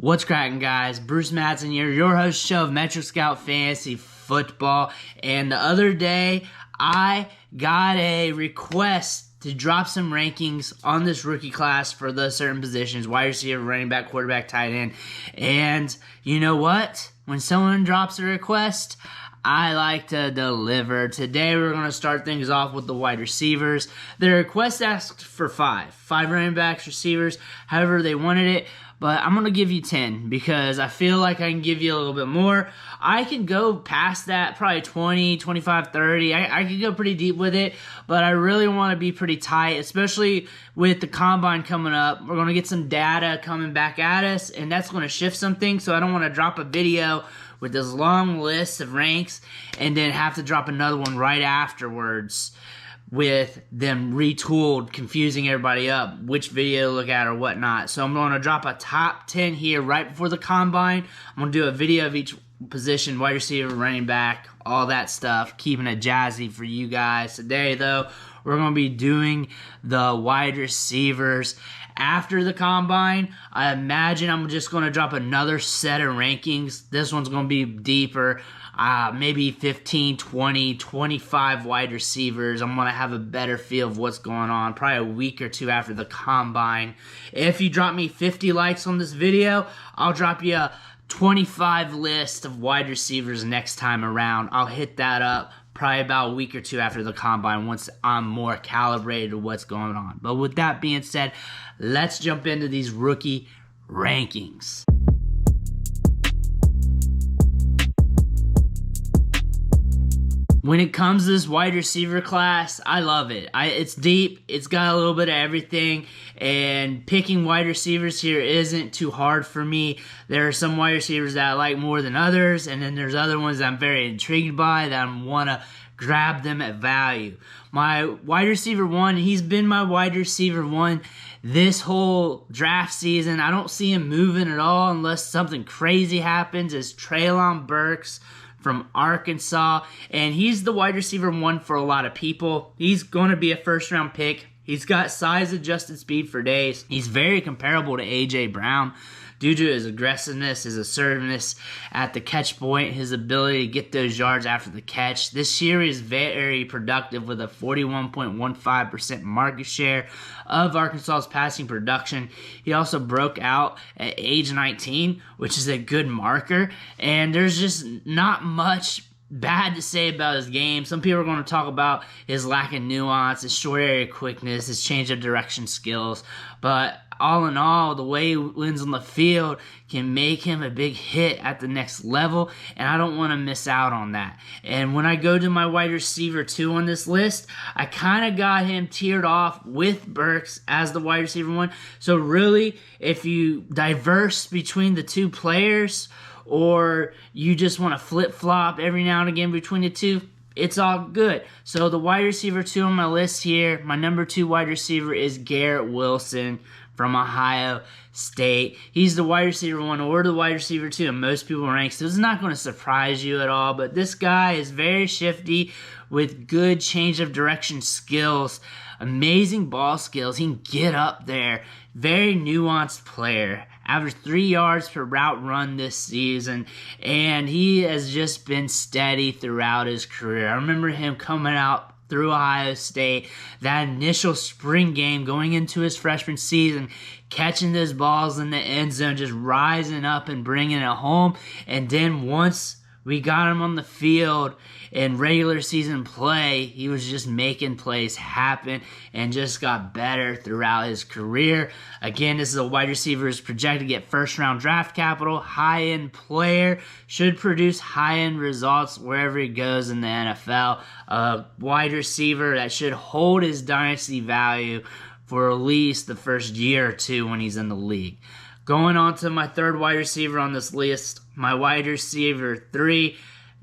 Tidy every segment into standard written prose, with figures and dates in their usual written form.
What's cracking, guys? Bruce Madsen here, your host show of Metro Scout Fantasy Football. And the other day, I got a request to drop some rankings on this rookie class for the certain positions: wide receiver, running back, quarterback, tight end. And you know what? When someone drops a request, I like to deliver. Today we're going to start things off with the wide receivers. The request asked for five running backs, receivers, however they wanted it. But I'm going to give you 10 because I feel like I can give you a little bit more. I can go past that, probably 20, 25, 30. I can go pretty deep with it, but I really want to be pretty tight, especially with the combine coming up. We're going to get some data coming back at us, and that's going to shift some things, so I don't want to drop a video with this long list of ranks and then have to drop another one right afterwards with them retooled, confusing everybody up, which video to look at or whatnot. So I'm going to drop a top 10 here right before the combine. I'm going to do a video of each position: wide receiver, running back, all that stuff, keeping it jazzy for you guys. Today, though, we're going to be doing the wide receivers. After the combine, I imagine I'm just going to drop another set of rankings. This one's going to be deeper. Maybe 15, 20, 25 wide receivers. I'm going to have a better feel of what's going on probably a week or two after the combine. If you drop me 50 likes on this video, I'll drop you a 25 list of wide receivers next time around. I'll hit that up probably about a week or two after the combine once I'm more calibrated to what's going on. But with that being said, let's jump into these rookie rankings. When it comes to this wide receiver class, I love it. It's deep. It's got a little bit of everything. And picking wide receivers here isn't too hard for me. There are some wide receivers that I like more than others. And then there's other ones that I'm very intrigued by that I want to grab them at value. My wide receiver one, he's been my wide receiver one this whole draft season. I don't see him moving at all unless something crazy happens. Is Treylon Brooks from Arkansas, and he's the wide receiver one for a lot of people. He's going to be a first-round pick. He's got size-adjusted speed for days. He's very comparable to A.J. Brown due to his aggressiveness, his assertiveness at the catch point, his ability to get those yards after the catch. This year is very productive with a 41.15% market share of Arkansas's passing production. He also broke out at age 19, which is a good marker, and there's just not much bad to say about his game. Some people are going to talk about his lack of nuance, his short area quickness, his change of direction skills, but all in all, the way he wins on the field can make him a big hit at the next level, and I don't want to miss out on that. And when I go to my wide receiver 2 on this list, I kind of got him tiered off with Burks as the wide receiver 1. So really, if you diverse between the two players, or you just want to flip-flop every now and again between the two, it's all good. So the wide receiver 2 on my list here, my number 2 wide receiver is Garrett Wilson from Ohio State. He's the wide receiver 1 or the wide receiver 2 in most people ranks. So this is not going to surprise you at all, but this guy is very shifty with good change of direction skills, amazing ball skills. He can get up there. Very nuanced player. Averaged 3 yards per route run this season, and he has just been steady throughout his career. I remember him coming out through Ohio State, that initial spring game going into his freshman season, catching those balls in the end zone, just rising up and bringing it home. And then once we got him on the field in regular season play, he was just making plays happen and just got better throughout his career. Again, this is a wide receiver who's projected to get first-round draft capital, high-end player, should produce high-end results wherever he goes in the NFL. A wide receiver that should hold his dynasty value for at least the first year or two when he's in the league. Going on to my third wide receiver on this list, my wide receiver 3,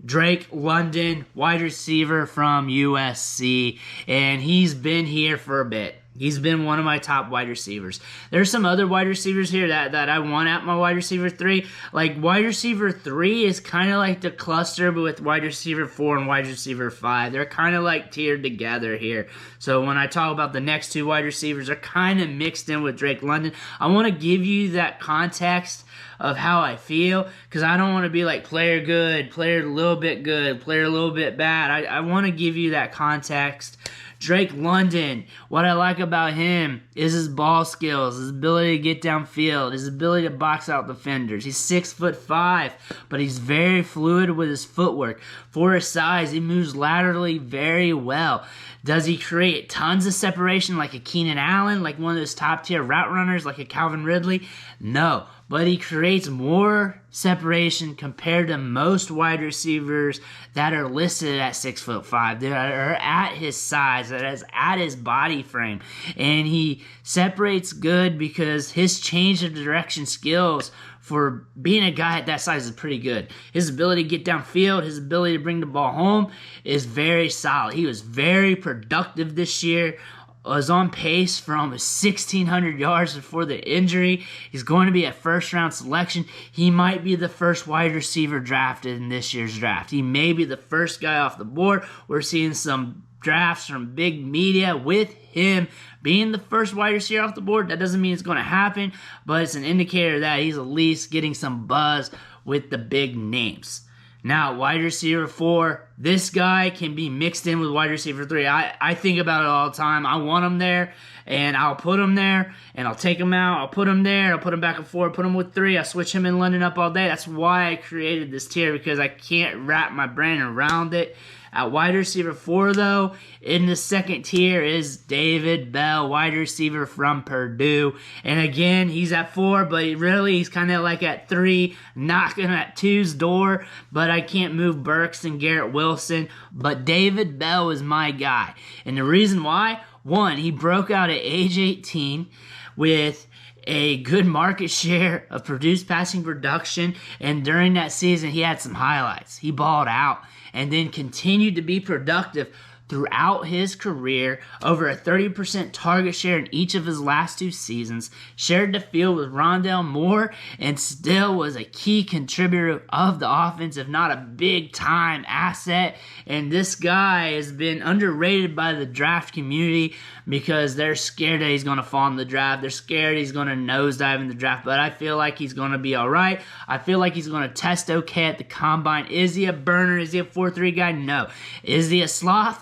Drake London, wide receiver from USC, and he's been here for a bit. He's been one of my top wide receivers. There's some other wide receivers here that I want at my wide receiver 3. Like, wide receiver 3 is kind of like the cluster with wide receiver 4 and wide receiver 5. They're kind of like tiered together here. So when I talk about the next 2 wide receivers, they're kind of mixed in with Drake London. I want to give you that context of how I feel, because I don't want to be like player good, player a little bit good, player a little bit bad. I want to give you that context. Drake London, what I like about him is his ball skills, his ability to get downfield, his ability to box out defenders. He's 6'5", but he's very fluid with his footwork. For his size, he moves laterally very well. Does he create tons of separation like a Keenan Allen, like one of those top-tier route runners like a Calvin Ridley? No, but he creates more separation compared to most wide receivers that are listed at 6'5", that are at his size, that is at his body frame. And he separates good because his change of direction skills for being a guy at that size is pretty good. His ability to get downfield, his ability to bring the ball home is very solid. He was very productive this year. Was on pace for almost 1,600 yards before the injury. He's going to be a first-round selection. He might be the first wide receiver drafted in this year's draft. He may be the first guy off the board. We're seeing some drafts from big media with him being the first wide receiver off the board. That doesn't mean it's going to happen, but it's an indicator that he's at least getting some buzz with the big names. Now, wide receiver 4, this guy can be mixed in with wide receiver 3. I think about it all the time. I want him there, and I'll put him there, and I'll take him out. I'll put him there. I'll put him back and forth, put him with 3. I'll switch him in London up all day. That's why I created this tier, because I can't wrap my brain around it. At wide receiver 4, though, in the second tier is David Bell, wide receiver from Purdue. And again, he's at 4, but he's kind of like at 3, knocking at 2's door. But I can't move Brooks and Garrett Wilson. But David Bell is my guy. And the reason why, 1, he broke out at age 18 with a good market share of produced passing production, and during that season he had some highlights. He balled out and then continued to be productive throughout his career, over a 30% target share in each of his last 2 seasons, shared the field with Rondale Moore, and still was a key contributor of the offense, if not a big-time asset. And this guy has been underrated by the draft community because they're scared that he's going to fall in the draft. They're scared he's going to nosedive in the draft, but I feel like he's going to be all right. I feel like he's going to test okay at the combine. Is he a burner? Is he a 4.3 guy? No. Is he a sloth?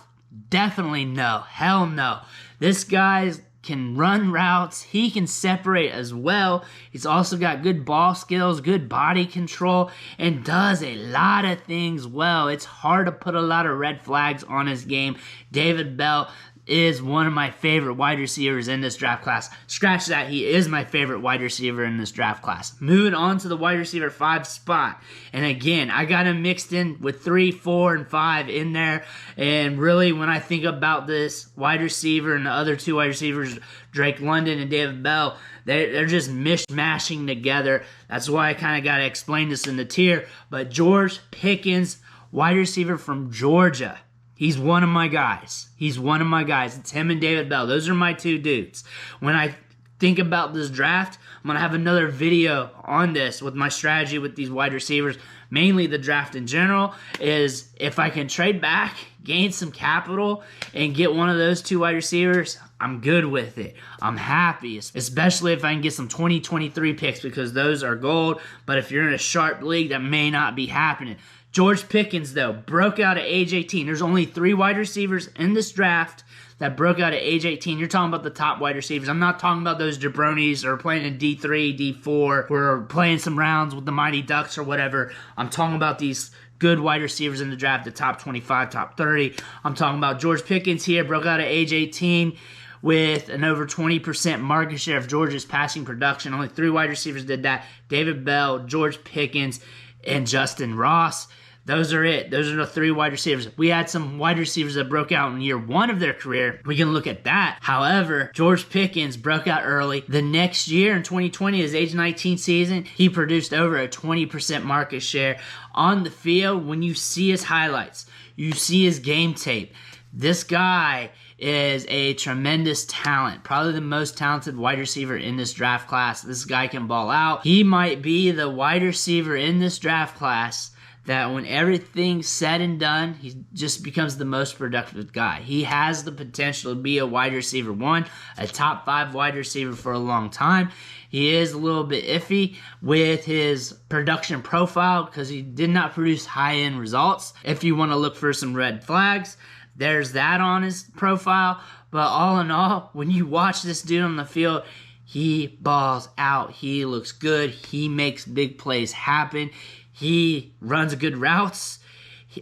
Definitely no. Hell no. This guy can run routes. He can separate as well. He's also got good ball skills, good body control, and does a lot of things well. It's hard to put a lot of red flags on his game. David Bell is one of my favorite wide receivers in this draft class. Scratch that, he is my favorite wide receiver in this draft class. Moving on to the wide receiver 5 spot. And again, I got him mixed in with 3, 4, and 5 in there. And really, when I think about this wide receiver and the other 2 wide receivers, Drake London and David Bell, they're just mishmashing together. That's why I kind of got to explain this in the tier. But George Pickens, wide receiver from Georgia. He's one of my guys. It's him and David Bell. Those are my 2 dudes. When I think about this draft, I'm going to have another video on this with my strategy with these wide receivers. Mainly the draft in general is if I can trade back, gain some capital, and get one of those 2 wide receivers, I'm good with it. I'm happy, especially if I can get some 2023 picks because those are gold. But if you're in a sharp league, that may not be happening. George Pickens, though, broke out at age 18. There's only 3 wide receivers in this draft that broke out at age 18. You're talking about the top wide receivers. I'm not talking about those jabronis or playing in D3, D4, or playing some rounds with the Mighty Ducks or whatever. I'm talking about these good wide receivers in the draft, the top 25, top 30. I'm talking about George Pickens here, broke out at age 18 with an over 20% market share of Georgia's passing production. Only 3 wide receivers did that. David Bell, George Pickens, and Justin Ross. Those are it. Those are the 3 wide receivers. We had some wide receivers that broke out in year 1 of their career. We can look at that. However, George Pickens broke out early. The next year in 2020, his age 19 season, he produced over a 20% market share. On the field, when you see his highlights, you see his game tape. This guy is a tremendous talent. Probably the most talented wide receiver in this draft class. This guy can ball out. He might be the wide receiver in this draft class that when everything's said and done, he just becomes the most productive guy. He has the potential to be a wide receiver 1, a top 5 wide receiver for a long time. He is a little bit iffy with his production profile because he did not produce high-end results. If you want to look for some red flags, there's that on his profile. But all in all, when you watch this dude on the field, he balls out. He looks good. He makes big plays happen. He runs good routes.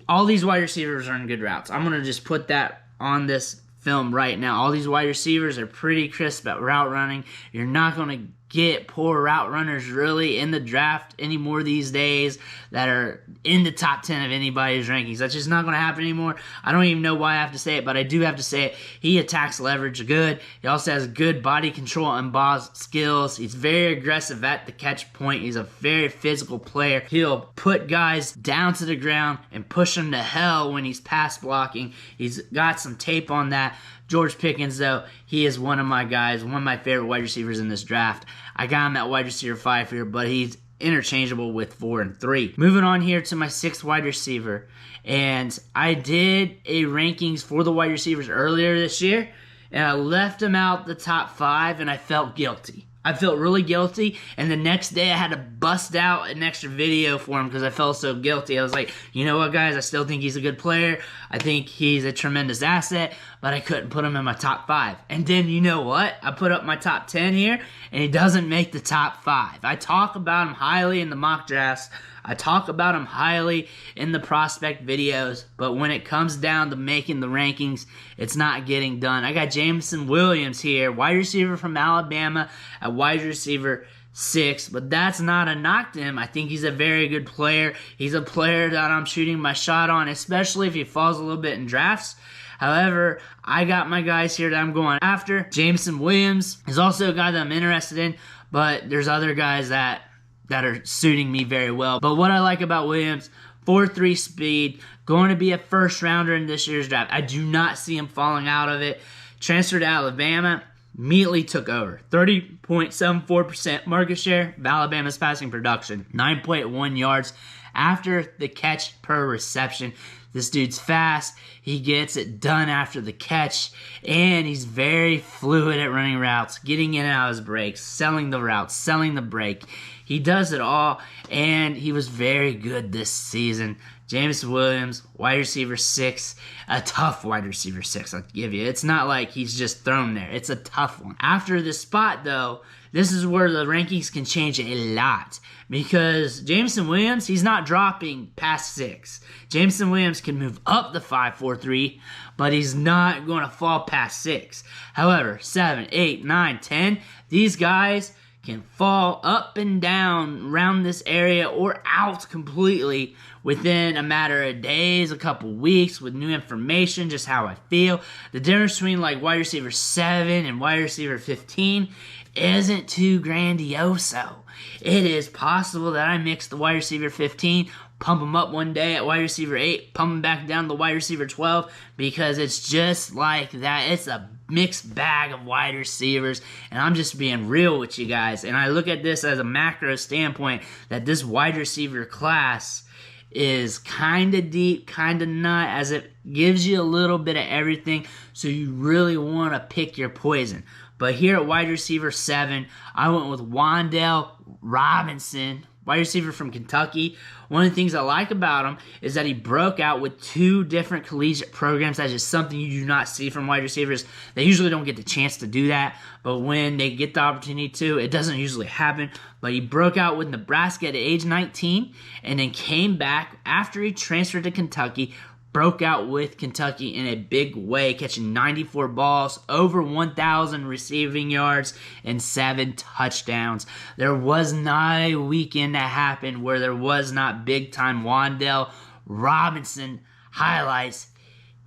All these wide receivers run good routes. I'm going to just put that on this film right now. All these wide receivers are pretty crisp at route running. You're not going to get poor route runners really in the draft anymore these days that are in the top 10 of anybody's rankings. That's just not going to happen anymore. I don't even know why I have to say it, but I do have to say it. He attacks leverage good. He also has good body control and ball skills. He's very aggressive at the catch point. He's a very physical player. He'll put guys down to the ground and push them to hell when he's pass blocking. He's got some tape on that. George Pickens, though, he is one of my guys, one of my favorite wide receivers in this draft. I got him at wide receiver 5 here, but he's interchangeable with 4 and 3. Moving on here to my 6th wide receiver, and I did a rankings for the wide receivers earlier this year, and I left him out the top 5, and I felt guilty. I felt really guilty, and the next day I had to bust out an extra video for him because I felt so guilty. I was like, you know what, guys, I still think he's a good player. I think he's a tremendous asset, but I couldn't put him in my top 5. And then, you know what? I put up my top 10 here, and he doesn't make the top 5. I talk about him highly in the mock drafts. I talk about him highly in the prospect videos, but when it comes down to making the rankings, it's not getting done. I got Jameson Williams here, wide receiver from Alabama, at wide receiver 6, but that's not a knock to him. I think he's a very good player. He's a player that I'm shooting my shot on, especially if he falls a little bit in drafts. However, I got my guys here that I'm going after. Jameson Williams is also a guy that I'm interested in, but there's other guys that are suiting me very well. But what I like about Williams, 4.3 speed, going to be a first rounder in this year's draft. I do not see him falling out of it. Transferred to Alabama, immediately took over. 30.74% market share of Alabama's passing production. 9.1 yards after the catch per reception. This dude's fast. He gets it done after the catch, and he's very fluid at running routes, getting in and out of his breaks, selling the route, selling the break. He does it all, and he was very good this season. James Williams, wide receiver 6, a tough wide receiver 6, I'll give you. It's not like he's just thrown there. It's a tough one. After this spot, though, this is where the rankings can change a lot because Jameson Williams, he's not dropping past 6. Jameson Williams can move up the 5.43, but he's not going to fall past 6. However, 7, 8, 9, 10, these guys can fall up and down around this area or out completely within a matter of days, a couple weeks with new information, just how I feel. The difference between like wide receiver 7 and wide receiver 15 isn't too grandioso. It is possible that I mix the wide receiver 15, pump him up one day at wide receiver 8, pump him back down to wide receiver 12, because it's just like that. It's a mixed bag of wide receivers, and I'm just being real with you guys. And I look at this as a macro standpoint, that this wide receiver class is kind of deep, kind of not, as it gives you a little bit of everything, so you really want to pick your poison. But here at wide receiver 7, I went with Wan'Dale Robinson, wide receiver from Kentucky. One of the things I like about him is that he broke out with 2 different collegiate programs. That's just something you do not see from wide receivers. They usually don't get the chance to do that, but when they get the opportunity to, it doesn't usually happen. But he broke out with Nebraska at age 19 and then came back after he transferred to Kentucky, broke out with Kentucky in a big way, catching 94 balls, over 1,000 receiving yards, and 7 touchdowns. There was not a weekend that happened where there was not big-time Wan'Dale Robinson highlights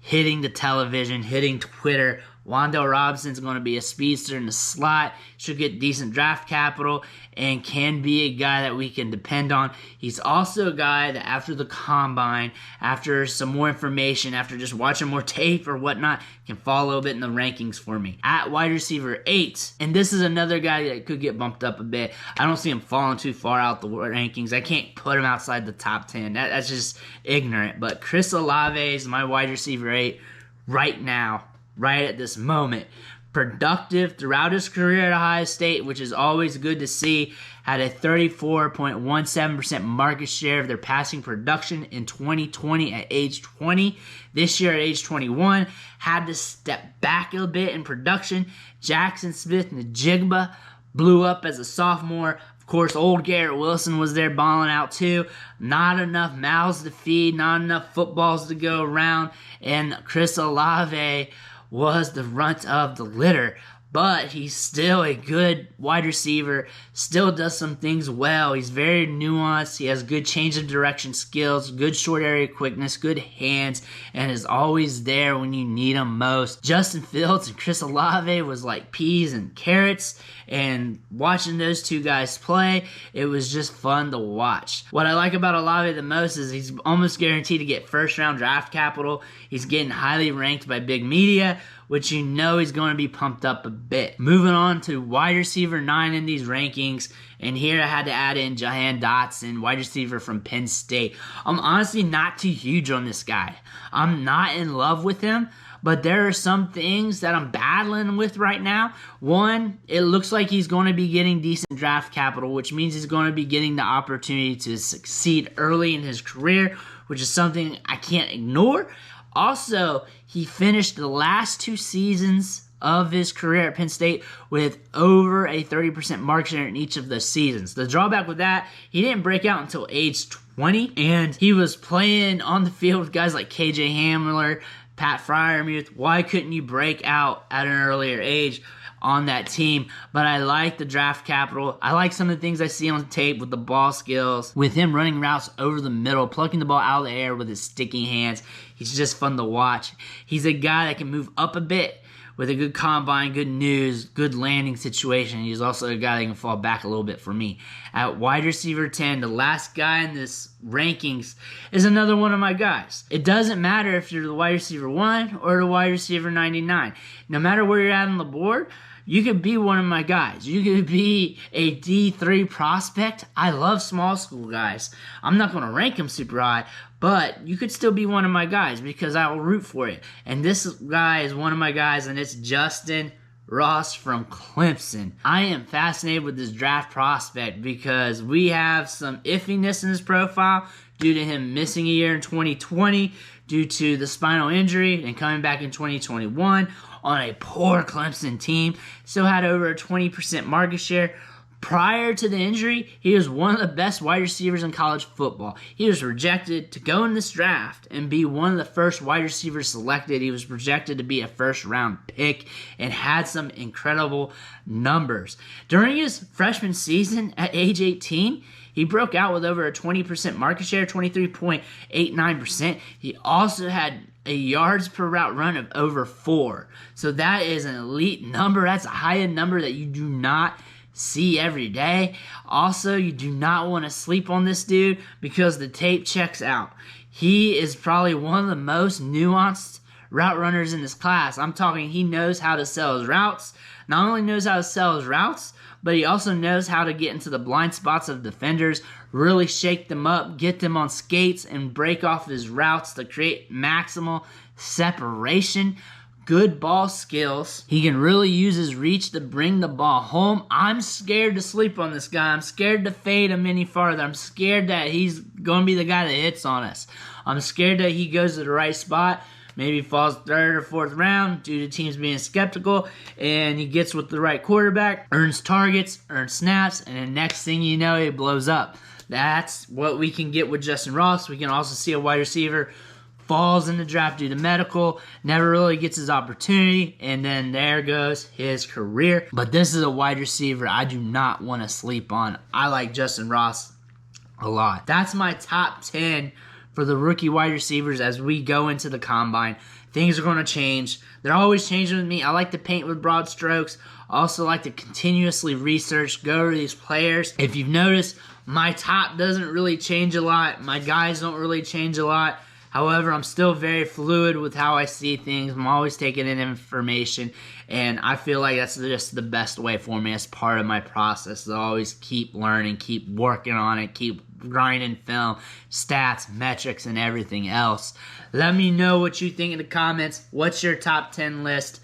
hitting the television, hitting Twitter, Wan'Dale Robinson's going to be a speedster in the slot, should get decent draft capital, and can be a guy that we can depend on. He's also a guy that after the combine, after some more information, after just watching more tape or whatnot, can fall a little bit in the rankings for me. At wide receiver 8, and this is another guy that could get bumped up a bit. I don't see him falling too far out the rankings. I can't put him outside the top 10. That's just ignorant. But Chris Olave is my wide receiver 8 right now, right at this moment. Productive throughout his career at Ohio State, which is always good to see. Had a 34.17% market share of their passing production in 2020 at age 20. This year at age 21, had to step back a bit in production. Jackson Smith-Njigba blew up as a sophomore. Of course, old Garrett Wilson was there balling out too. Not enough mouths to feed, not enough footballs to go around, and Chris Olave was the runt of the litter. But he's still a good wide receiver, still does some things well. He's very nuanced. He has good change of direction skills, good short area quickness, good hands, and is always there when you need him most. Justin Fields and Chris Olave was like peas and carrots, and watching those two guys play, it was just fun to watch. What I like about Olave the most is he's almost guaranteed to get first-round draft capital. He's getting highly ranked by big media, which you know he's going to be pumped up a bit. Moving on to wide receiver 9 in these rankings, and here I had to add in Jahan Dotson, wide receiver from Penn State. I'm honestly not too huge on this guy. I'm not in love with him, but there are some things that I'm battling with right now. One, it looks like he's going to be getting decent draft capital, which means he's going to be getting the opportunity to succeed early in his career, which is something I can't ignore. Also, he finished the last 2 seasons of his career at Penn State with over a 30% market share in each of those seasons. The drawback with that, he didn't break out until age 20, and he was playing on the field with guys like KJ Hamler, Pat Freiermuth. Why couldn't you break out at an earlier age on that team? But I like the draft capital. I like some of the things I see on tape with the ball skills, with him running routes over the middle, plucking the ball out of the air with his sticky hands. He's just fun to watch. He's a guy that can move up a bit with a good combine, good news, good landing situation. He's also a guy that can fall back a little bit for me. At wide receiver 10, the last guy in this rankings is another one of my guys. It doesn't matter if you're the wide receiver 1 or the wide receiver 99. No matter where you're at on the board, you could be one of my guys. You could be a D3 prospect. I love small school guys. I'm not going to rank him super high, but you could still be one of my guys because I will root for it. And this guy is one of my guys, and it's Justin Ross from Clemson. I am fascinated with this draft prospect because we have some iffiness in his profile due to him missing a year in 2020 due to the spinal injury and coming back in 2021 on a poor Clemson team. Still had over a 20% market share. Prior to the injury, he was one of the best wide receivers in college football. He was projected to go in this draft and be one of the first wide receivers selected. He was projected to be a first-round pick and had some incredible numbers. During his freshman season at age 18, he broke out with over a 20% market share, 23.89%. He also had a yards per route run of over 4. So that is an elite number. That's a high-end number that you do not see every day. Also, you do not want to sleep on this dude because the tape checks out. He is probably one of the most nuanced route runners in this class. I'm talking he knows how to sell his routes. Not only knows how to sell his routes, but he also knows how to get into the blind spots of defenders, really shake them up, get them on skates, and break off his routes to create maximal separation. Good ball skills. He can really use his reach to bring the ball home. I'm scared to sleep on this guy. I'm scared to fade him any farther. I'm scared that he's going to be the guy that hits on us. I'm scared that he goes to the right spot, maybe falls 3rd or 4th round due to teams being skeptical, and he gets with the right quarterback, earns targets, earns snaps, and the next thing you know, he blows up. That's what we can get with Justin Ross. We can also see a wide receiver falls in the draft due to medical, never really gets his opportunity, and then there goes his career. But this is a wide receiver I do not want to sleep on. I like Justin Ross a lot. That's my top 10 for the rookie wide receivers as we go into the combine. things are going to change. They're always changing with me. I like to paint with broad strokes. I also like to continuously research, go over these players. If you've noticed, my top doesn't really change a lot. My guys don't really change a lot. However, I'm still very fluid with how I see things. I'm always taking in information, and I feel like that's just the best way for me as part of my process. To always keep learning, keep working on it, keep grinding film, stats, metrics, and everything else. Let me know what you think in the comments. What's your top 10 list?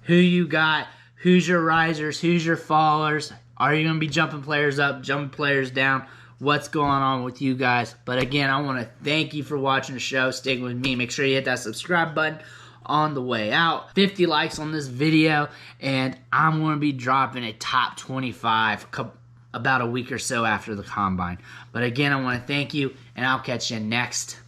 Who you got? Who's your risers? Who's your fallers? Are you going to be jumping players up, jumping players down? What's going on with you guys? But again, I want to thank you for watching the show, sticking with me. Make sure you hit that subscribe button on the way out. 50 likes on this video, and I'm going to be dropping a top 25 about a week or so after the combine. But again, I want to thank you, and I'll catch you next